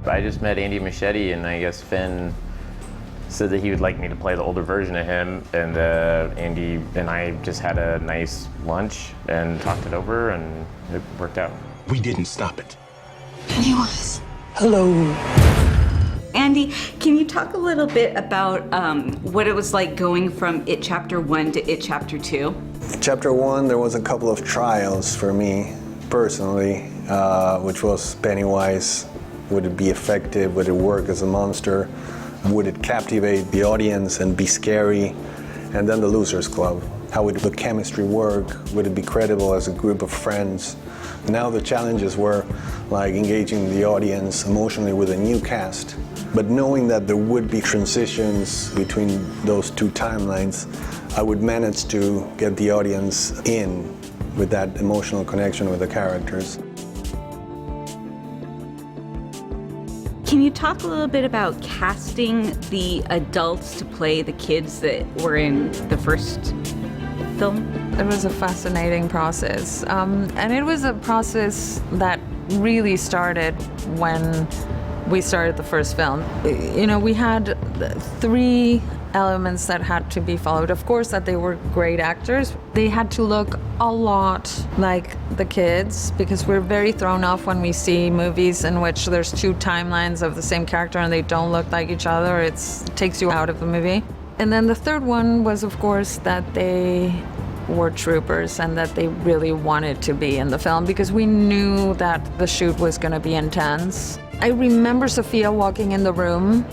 I just met Andy Machete, and I guess Finn said that he would like me to play the older version of him, and Andy and I just had a nice lunch and talked it over, and it worked out. We didn't stop it. Pennywise. Hello. Andy, can you talk a little bit about what it was like going from It Chapter 1 to It Chapter 2? Chapter 1, there was a couple of trials for me personally, which was Pennywise. Would it be effective? Would it work as a monster? Would it captivate the audience and be scary? And then the Losers Club. How would the chemistry work? Would it be credible as a group of friends? Now the challenges were like engaging the audience emotionally with a new cast. But knowing that there would be transitions between those two timelines, I would manage to get the audience in with that emotional connection with the characters. Can you talk a little bit about casting the adults to play the kids that were in the first film? It was a fascinating process. And it was a process that really started when we started the first film. You know, we had 3 elements that had to be followed. Of course, that they were great actors. They had to look a lot like the kids, because we're very thrown off when we see movies in which there's 2 timelines of the same character and they don't look like each other. It takes you out of the movie. And then the third one was, of course, that they were troopers and that they really wanted to be in the film, because we knew that the shoot was going to be intense. I remember Sophia walking in the room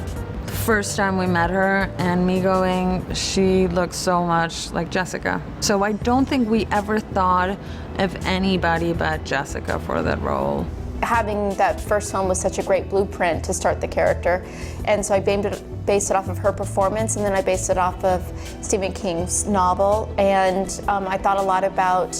the first time we met her and me going, she looks so much like Jessica. So I don't think we ever thought of anybody but Jessica for that role. Having that first film was such a great blueprint to start the character, and so I based it off of her performance, and then I based it off of Stephen King's novel, and I thought a lot about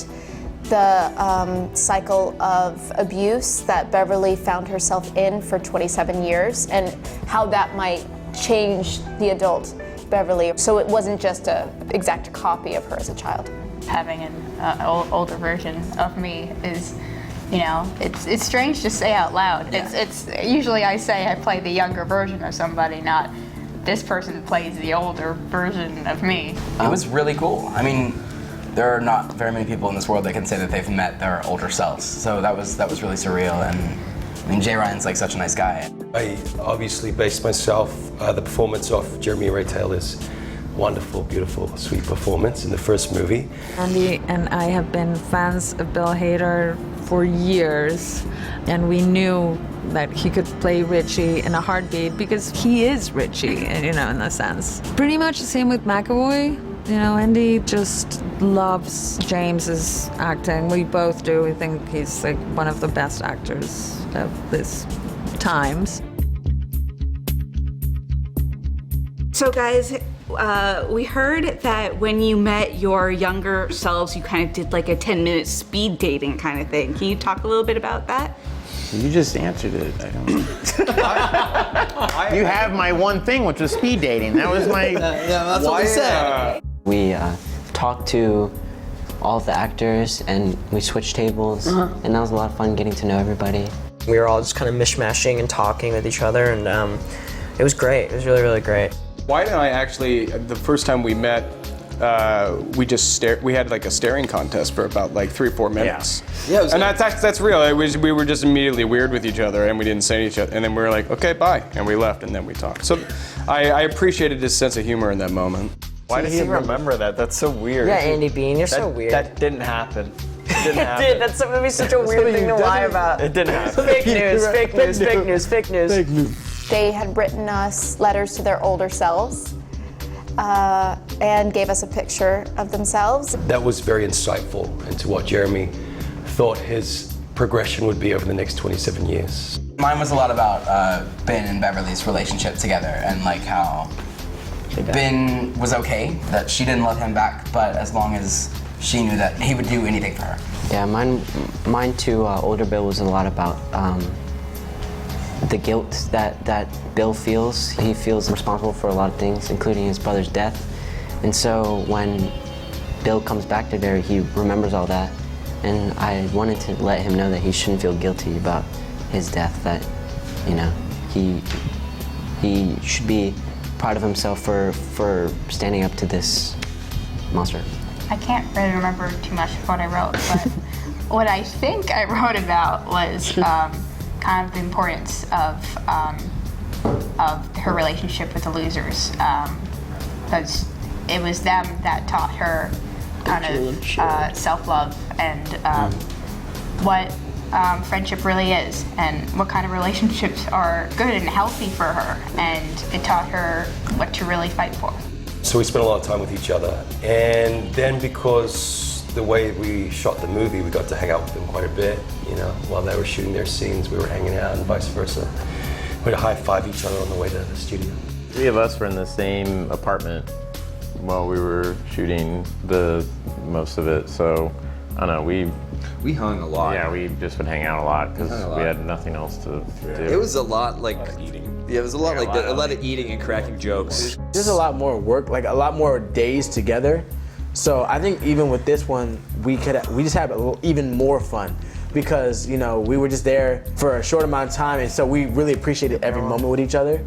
the cycle of abuse that Beverly found herself in for 27 years, and how that might change the adult Beverly. So it wasn't just an exact copy of her as a child. Having an older version of me is, you know, it's strange to say out loud. Yeah. It's usually I say I play the younger version of somebody, not this person plays the older version of me. It was really cool. I mean, there are not very many people in this world that can say that they've met their older selves. So that was really surreal, and I mean, Jay Ryan's like such a nice guy. I obviously based myself, the performance of Jeremy Ray Taylor's wonderful, beautiful, sweet performance in the first movie. Andy and I have been fans of Bill Hader for years, and we knew that he could play Richie in a heartbeat because he is Richie, you know, in a sense. Pretty much the same with McAvoy. You know, Andy just loves James's acting. We both do. We think he's like one of the best actors of this times. So guys, we heard that when you met your younger selves, you kind of did like a 10-minute speed dating kind of thing. Can you talk a little bit about that? You just answered it. I don't. You have my one thing, which was speed dating. That was my. Yeah, that's what we said. We talked to all of the actors and we switched tables, and that was a lot of fun getting to know everybody. We were all just kind of mishmashing and talking with each other, and it was great. It was really, really great. Wyatt and I actually, the first time we met, we just we had like a staring contest for about like 3 or 4 minutes. Yeah, and that's real. We were just immediately weird with each other, and we didn't say each other, and then we were like, okay, bye, and we left, and then we talked. So I appreciated his sense of humor in that moment. Why did he remember that? That's so weird. Yeah, Andy Bean, you're so weird. That didn't happen. It did. That's going to be such a weird thing to lie about. It didn't happen. Fake news, fake news, fake news, fake news. Fake news. They had written us letters to their older selves and gave us a picture of themselves. That was very insightful into what Jeremy thought his progression would be over the next 27 years. Mine was a lot about Ben and Beverly's relationship together, and like how Ben was okay, that she didn't love him back, but as long as she knew that he would do anything for her. Yeah, mine too, older Bill, was a lot about the guilt that Bill feels. He feels responsible for a lot of things, including his brother's death. And so when Bill comes back to there, he remembers all that. And I wanted to let him know that he shouldn't feel guilty about his death, that, you know, he should be proud of himself for standing up to this monster. I can't really remember too much of what I wrote, but what I think I wrote about was kind of the importance of her relationship with the losers, because it was them that taught her kind of self-love and what friendship really is and what kind of relationships are good and healthy for her, and it taught her what to really fight for. So we spent a lot of time with each other, and then because the way we shot the movie, we got to hang out with them quite a bit. You know, while they were shooting their scenes, we were hanging out, and vice versa. We'd high-five each other on the way to the studio. 3 of us were in the same apartment while we were shooting the most of it. So I don't know. We hung a lot. Yeah, we just would hang out a lot because we had nothing else to do. It was a lot like eating. Yeah, it was a lot like a lot of eating and cracking jokes. There's a lot more work, like a lot more days together. So I think even with this one, we just had even more fun because, you know, we were just there for a short amount of time, and so we really appreciated every moment with each other.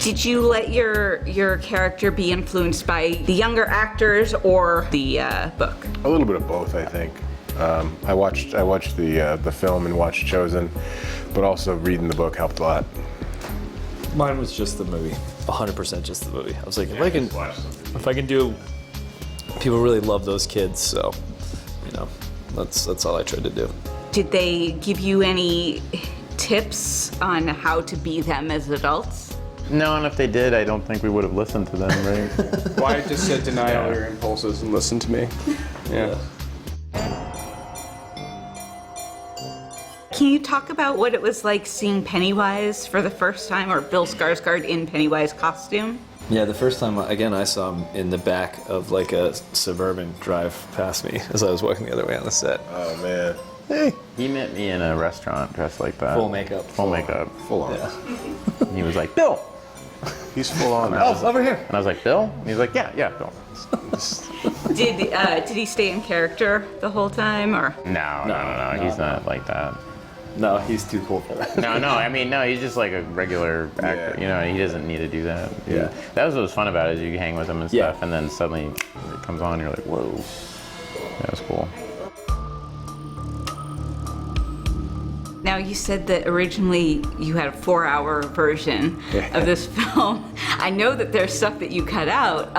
Did you let your character be influenced by the younger actors or the book? A little bit of both, I think. I watched the film and watched Chosen, but also reading the book helped a lot. Mine was just the movie, 100% just the movie. I was like, if I can do, people really love those kids, so you know, that's all I tried to do. Did they give you any tips on how to be them as adults? No, and if they did, I don't think we would have listened to them, right? Well, I just said deny all your impulses and listen to me. Yeah. Can you talk about what it was like seeing Pennywise for the first time, or Bill Skarsgård in Pennywise costume? Yeah, the first time, again, I saw him in the back of like a Suburban drive past me as I was walking the other way on the set. Oh, man. Hey. He met me in a restaurant dressed like that. Full makeup. Full makeup. Full on. Yeah. He was like, Bill! He's full on. Oh, over here. And I was like, Bill? And he's like, yeah, Bill. Did he stay in character the whole time, or? No, he's not like that. No, he's too cool for that. No, he's just like a regular actor. Yeah. You know, he doesn't need to do that. Yeah. That was what was fun about it, is you hang with him and stuff, and then suddenly it comes on and you're like, whoa. That was cool. Now, you said that originally you had a 4-hour version of this film. I know that there's stuff that you cut out.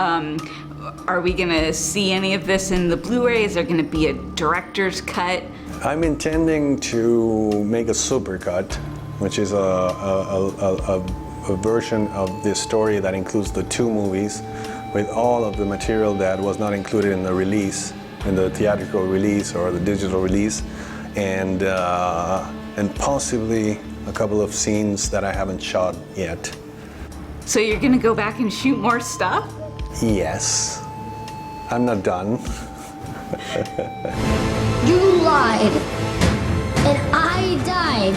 Are we gonna see any of this in the Blu-ray? Is there gonna be a director's cut? I'm intending to make a supercut, which is a version of this story that includes the 2 movies with all of the material that was not included in the release, in the theatrical release or the digital release, and possibly a couple of scenes that I haven't shot yet. So you're gonna go back and shoot more stuff? Yes. I'm not done. You lied, and I died.